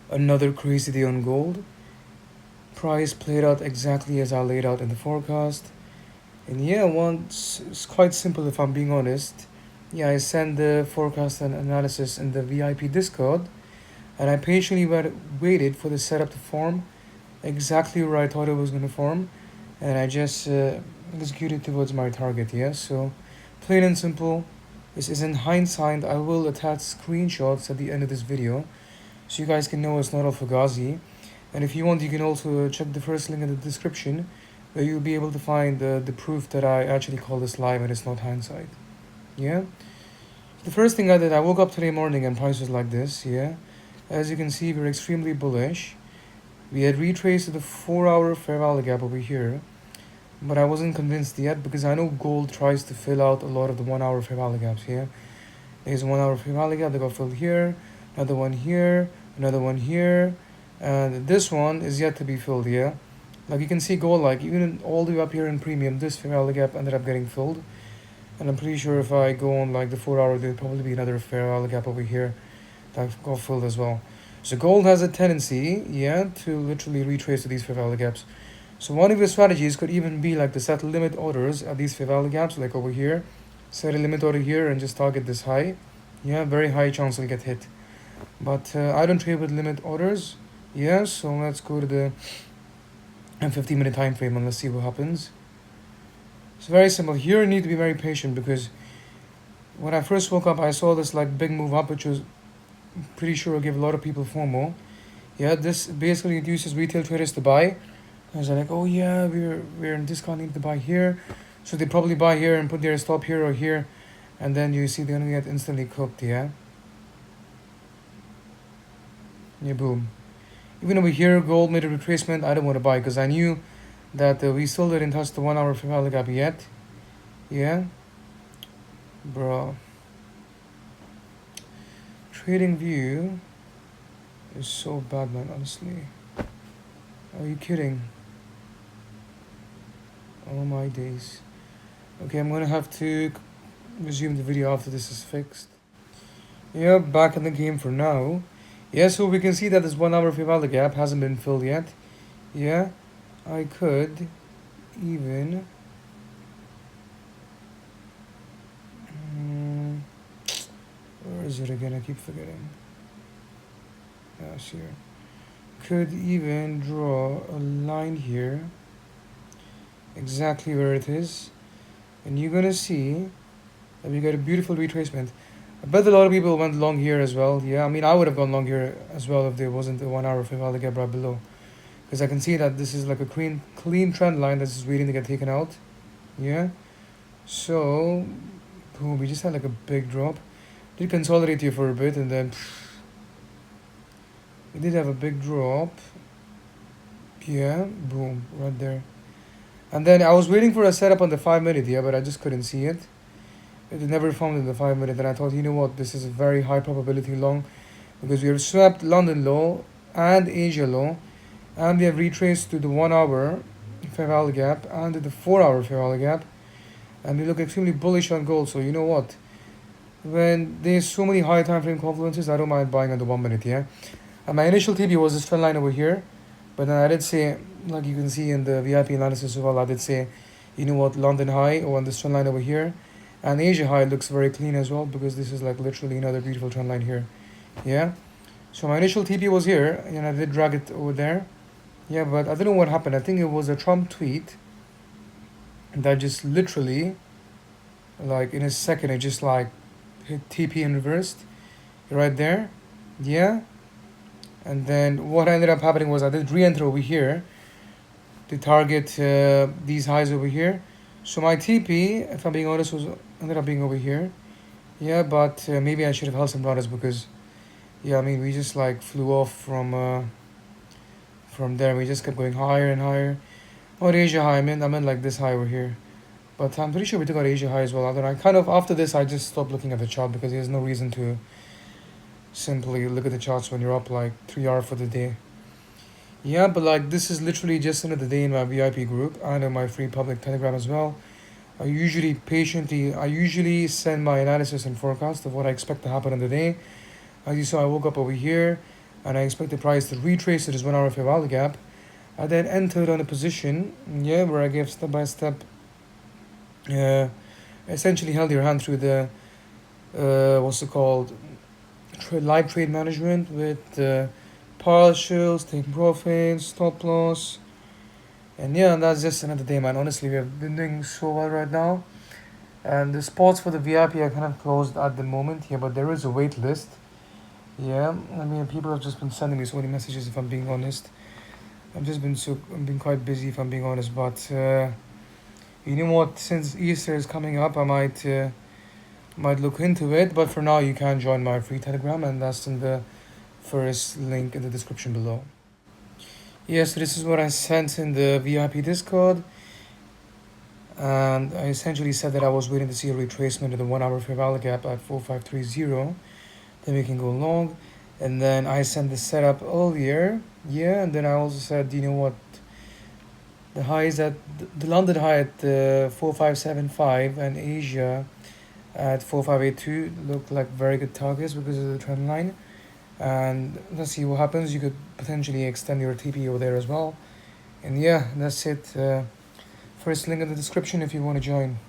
Another crazy day on gold. Price played out exactly as I laid out in the forecast. And yeah, once it's quite simple if I'm being honest. Yeah, I sent the forecast and analysis in the VIP Discord, and I patiently waited for the setup to form exactly where I thought it was going to form, and I just executed towards my target. Yeah, so plain and simple. This is in hindsight. I will attach screenshots at the end of this video so you guys can know it's not all fugazi. And if you want, you can also check the first link in the description where you'll be able to find the proof that I actually call this live and it's not hindsight. Yeah? The first thing I did, I woke up today morning and price was like this. Yeah? As you can see, we're extremely bullish. We had retraced the 4-hour fair value gap over here, but I wasn't convinced yet because I know gold tries to fill out a lot of the 1-hour fair value gaps. Yeah? There's 1-hour fair value gap that got filled here, another one here, another one here, and this one is yet to be filled. Yeah, like you can see gold, like even all the way up here in premium, this fair value gap ended up getting filled, and I'm pretty sure if I go on like the 4-hour, there'll probably be another fair value gap over here that got filled as well. So gold has a tendency, yeah, to literally retrace to these fair value gaps. So one of your strategies could even be like to set limit orders at these fair value gaps, like over here. Set a limit order here and just target this high. Yeah, very high chance will get hit. But I don't trade with limit orders. Yeah, so let's go to the 15-minute time frame and let's see what happens. It's very simple. Here you need to be very patient because when I first woke up, I saw this like big move up, which was pretty sure will give a lot of people FOMO. Yeah, this basically induces retail traders to buy. I was like, oh yeah, we're in discount, need to buy here. So they probably buy here and put their stop here or here, and then you see they're gonna get instantly cooked. Yeah. Yeah, boom. Even over here, gold made a retracement. I don't want to buy because I knew that we still didn't touch the 1-hour fair value gap yet. Yeah, bro. Trading view is so bad, man. Honestly, are you kidding? Oh my days. Okay, I'm gonna have to resume the video after this is fixed. Yeah, back in the game for now. Yeah, so we can see that this 1-hour fair value gap hasn't been filled yet. Yeah, I could even where is it again? I keep forgetting. Yes, here. Could even draw a line here exactly where it is, and you're gonna see that we got a beautiful retracement. I bet a lot of people went long here as well. Yeah, I mean I would have gone long here as well if there wasn't a 1-hour fair value gap right below, because I can see that this is like a clean trend line that's just waiting to get taken out. Yeah, so boom, we just had like a big drop. Did consolidate here for a bit and then we did have a big drop. Yeah, boom, right there. And then I was waiting for a setup on the 5-minute, yeah, but I just couldn't see it. It never formed in the 5-minute, and I thought, you know what, this is a very high probability long because we have swept London low and Asia low, and we have retraced to the 1-hour fair value gap and to the 4-hour fair value gap, and we look extremely bullish on gold. So you know what? When there's so many high time frame confluences, I don't mind buying on the 1-minute, yeah. And my initial TP was this trend line over here, but then I did say, like you can see in the VIP analysis as well, I did say, you know what, London high or on this trend line over here, and Asia high looks very clean as well because this is like literally another beautiful trend line here. Yeah, so my initial TP was here and I did drag it over there. Yeah, but I don't know what happened. I think it was a Trump tweet that just literally, like in a second, it just like hit TP and reversed right there. Yeah, and then what ended up happening was I did re-enter over here to target these highs over here. So my TP, if I'm being honest, was ended up being over here. Yeah, but maybe I should have held some dollars because, yeah, I mean we just like flew off from there. We just kept going higher and higher. Not Asia high, I meant like this high over here. But I'm pretty sure we took out Asia high as well. Then I kind of after this I just stopped looking at the chart because there's no reason to simply look at the charts when you're up like 3 hours for the day. Yeah, but like this is literally just another day in my VIP group and in my free public Telegram as well. I usually send my analysis and forecast of what I expect to happen in the day. As you saw, I woke up over here and I expect the price to retrace to this 1 hour fair value gap. I then entered on a position, yeah, where I gave step by step, essentially held your hand through the what's it called, live trade management with partials, taking profits, stop loss, and yeah, that's just another day, man. Honestly, we have been doing so well right now, and the spots for the VIP are kind of closed at the moment, yeah, but there is a wait list. Yeah, I mean, people have just been sending me so many messages. If I'm being honest, I've been quite busy. If I'm being honest, but you know what? Since Easter is coming up, I might look into it. But for now, you can join my free Telegram, and that's in the first link in the description below. Yes, so this is what I sent in the VIP Discord, and I essentially said that I was waiting to see a retracement of the 1 hour fair value gap at 4530. Then we can go long, and then I sent the setup earlier. Yeah, and then I also said, you know what? The highs at the London high at 4575 and Asia at 4582 look like very good targets because of the trend line. And let's see what happens. You could potentially extend your TP over there as well. And yeah, that's it. First link in the description if you want to join.